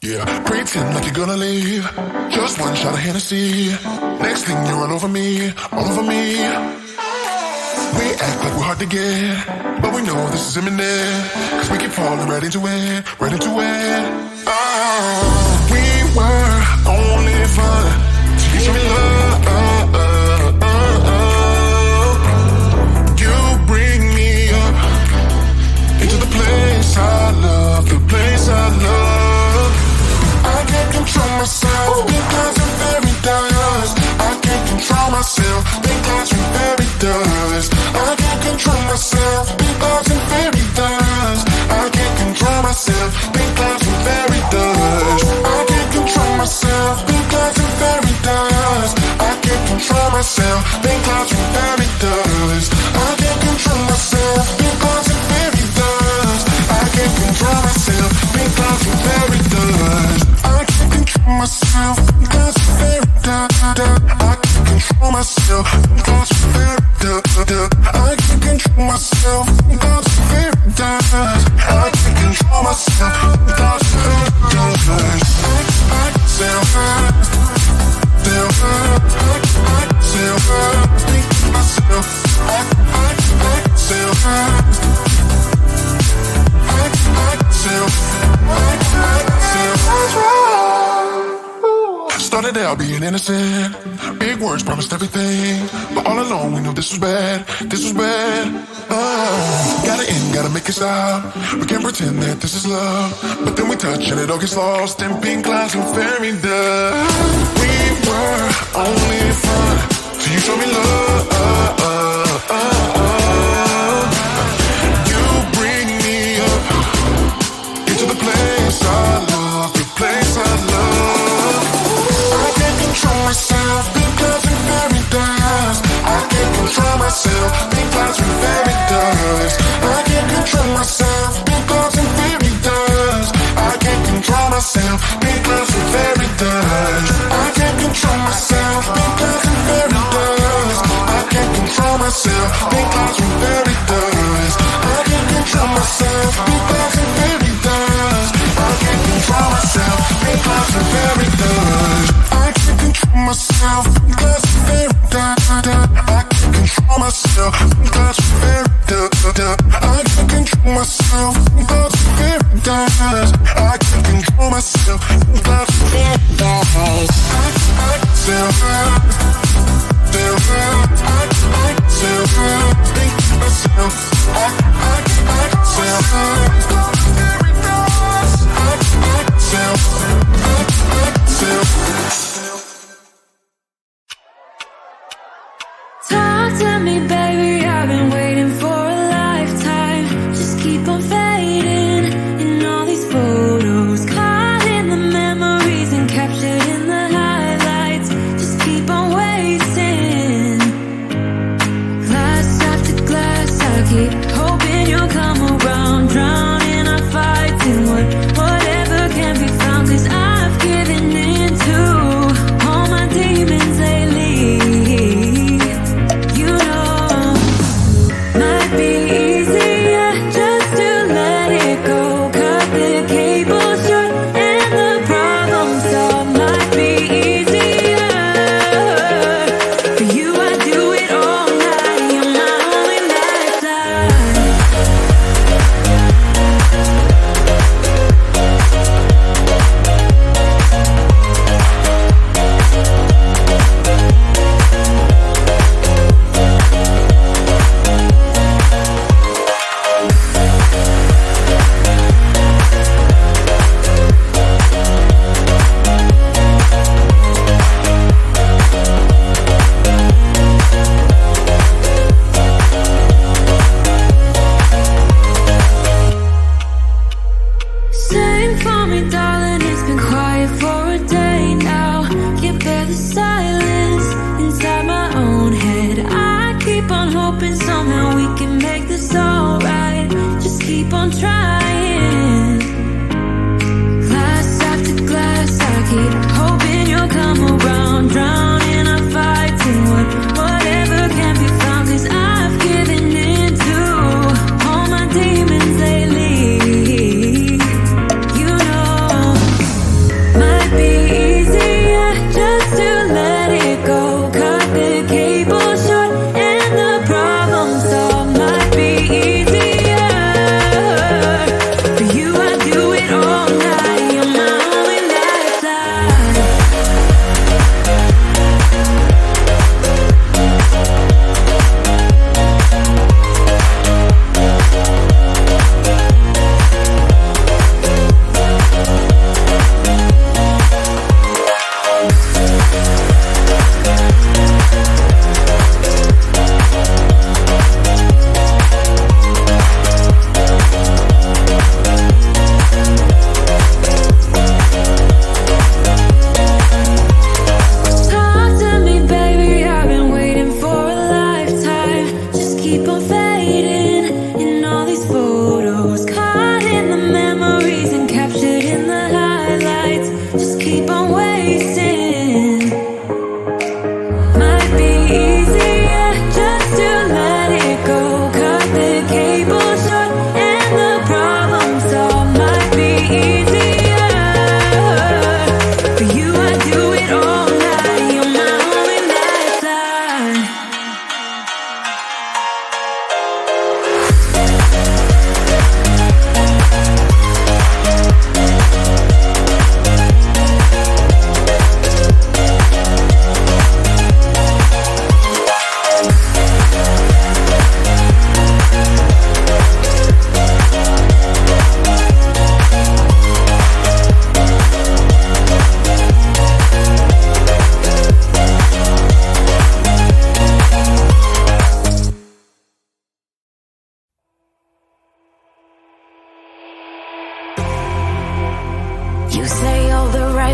Yeah, pretend like you're gonna leave. Just one shot of Hennessy. Next thing you're all over me, all over me. We act like we're hard to get, but we know this is imminent. Cause we keep falling right into it, right into it. Oh, we were only fun till you show me love. You bring me up into the place I love, the place I love. I can't control myself because I'm very dust. I can't control myself because I'm very dust. I can't control myself because I'm very dust. I can't control myself because I'm very dust. I can't control myself because I'm very dust. I can't control myself because I'm very dust. I can't control myself because I'm very dust. I can't control myself because I'm very dust. I can't control myself because I'm very dust. I can't control myself because I'm very dust. I can't control myself because I'm very dust. I can't control myself because I'm very dust. I self started out being innocent. Big words promised everything, but all along we knew this was bad. This was bad. Gotta end, gotta make it stop. We can't pretend that this is love, but then we touch and it all gets lost in pink clouds and fairy dust. We were only fun till you show me love. You bring me up into the place I love, the place I love. I can't control myself because I'm very dust. I can't control myself because I'm very dust. I can't control myself because I'm very dust. I can't control myself because I'm very dust. I can't control myself because I'm very dust. I can't control myself because I'm very dust. I can't control myself because I'm very dust. I can't control myself because I'm very dust. I can't control myself because I'm very dust. I can't control myself because I'm very dust. I can't control myself because I'm very dust. I can't control myself because I'm very dust. Talk to me, baby, I've been waiting for a lifetime. Just keep on fading in all these photos, caught in the middle.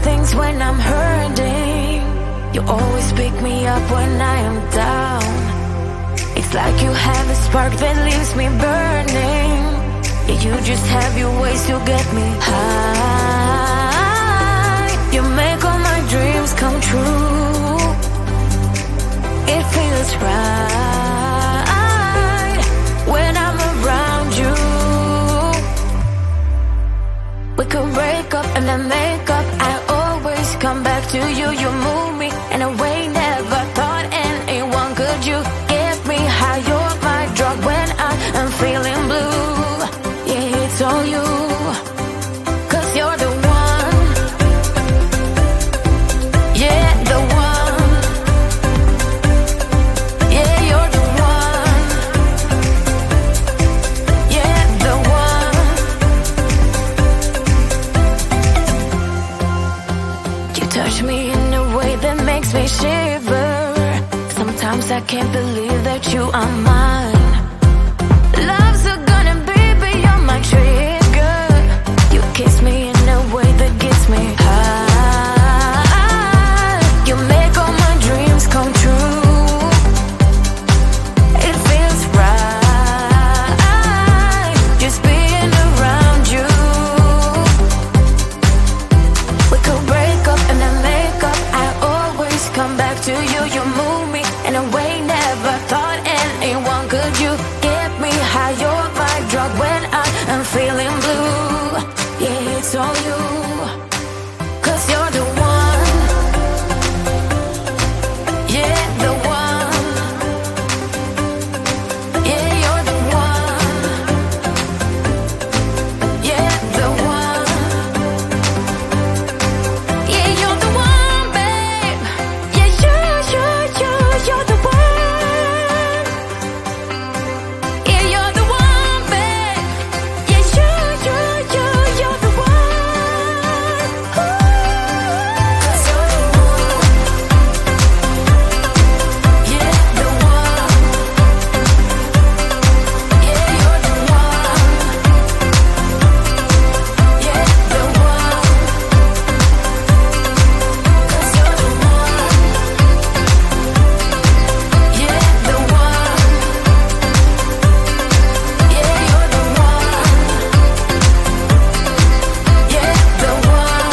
things when I'm hurting. You always pick me up when I am down. It's like you have a spark that leaves me burning. Yeah, you just have your ways to get me high. You make all my dreams come true. It feels right when I'm around you. We could break up and then make up. I always come back to you. You move me in a way never thought anyone could. You get me high. You're my drug when I'm feeling blue. Yeah, it's all you, 'cause you're the one. Yeah, the one. Yeah, you're the one. Yeah, the one. You touch me in a way that makes me shiver. Sometimes I can't believe that you are mine. Love's a gun and baby, you're my trigger. You kiss me in a way that gets me high. You make all my dreams come true. It feels right just being around you. We could break up and then make up. I always come back to you. You move me in a way never thought anyone could. You get me high. You're my drug when I'm feeling blue. Yeah, it's all you, 'cause you're the one. Yeah, the one. Yeah, you're the one. Yeah, the one. Yeah, you're the one, babe. Yeah, you're the one. Yeah, you're the one, babe. Yeah, you're the one. Ooh. 'Cause you're the one. Yeah, the one. Yeah, you're the one. Yeah, the one. 'Cause you're the one. Yeah, the one. Yeah, you're the one. Yeah, the one.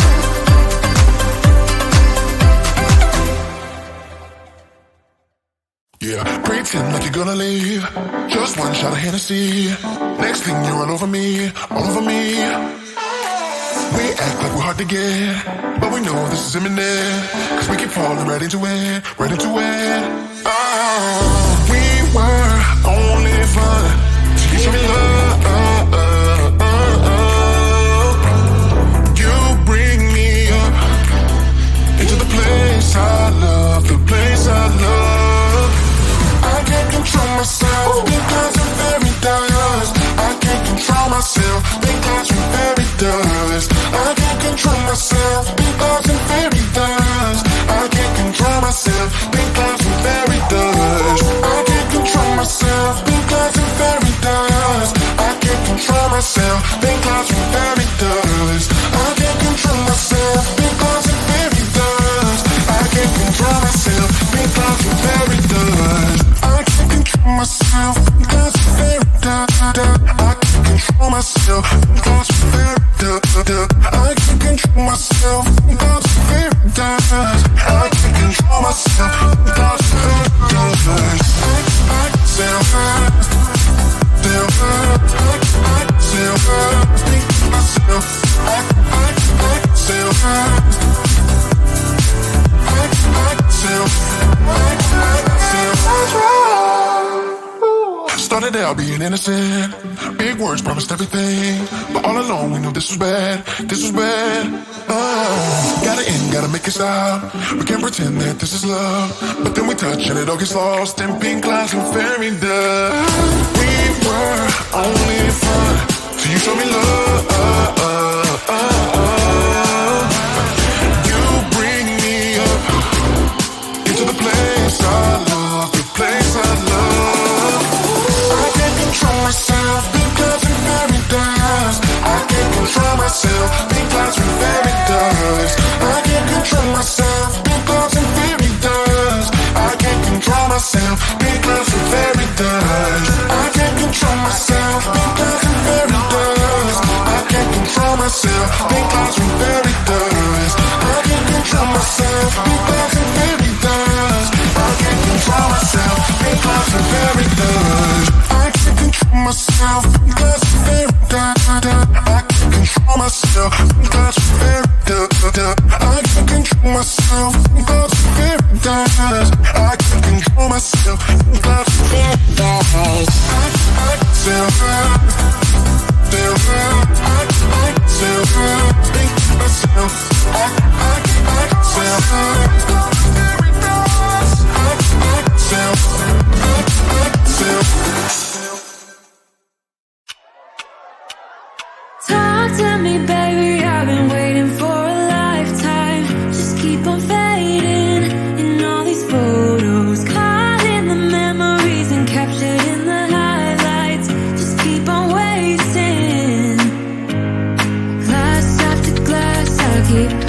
Yeah, pretend like you're gonna leave. Just one shot of Hennessy. Next thing you're all over me, all over me. We act like we're hard to get, but we know this is imminent. 'Cause we keep falling right into it, right into it. Oh, we were only fun till you show me love. You bring me up into the place I love, the place I love. I can't control myself because I'm very dust. I can't control myself because I'm very dust. I can't control myself because I'm very dust. I can't control myself because I'm very dust. I can't control myself because I'm very dust. I can't control myself because I'm very dust. I can't control myself because I'm very dust. I can't control myself because I'm very dust. I can't control myself because I'm very dust. I can't control myself because I'm very dust. I can't control myself because I'm very dust. I can't control myself because I'm very dust. I self hurt, self hurt. I self hurt, myself. I self hurt. Started out being innocent. Big words promised everything, but all along we knew this was bad. This was bad. Gotta end, gotta make it stop. We can't pretend that this is love, but then we touch and it all gets lost in pink clouds and fairy dust. We were only fun till you show me love. You bring me up into the place I love, the place I love. I can't control myself because I'm very dust. I can't control myself because I'm very dust. myself. That's very dumb. I can't control myself. That's very dumb. I can't control myself. That's very dumb. I can't control myself. That's very dumb. Talk to me, baby, I've been waiting for a lifetime. Just keep on fading in all these photos, caught in the memories and captured in the highlights. Just keep on waiting. Glass after glass, I keep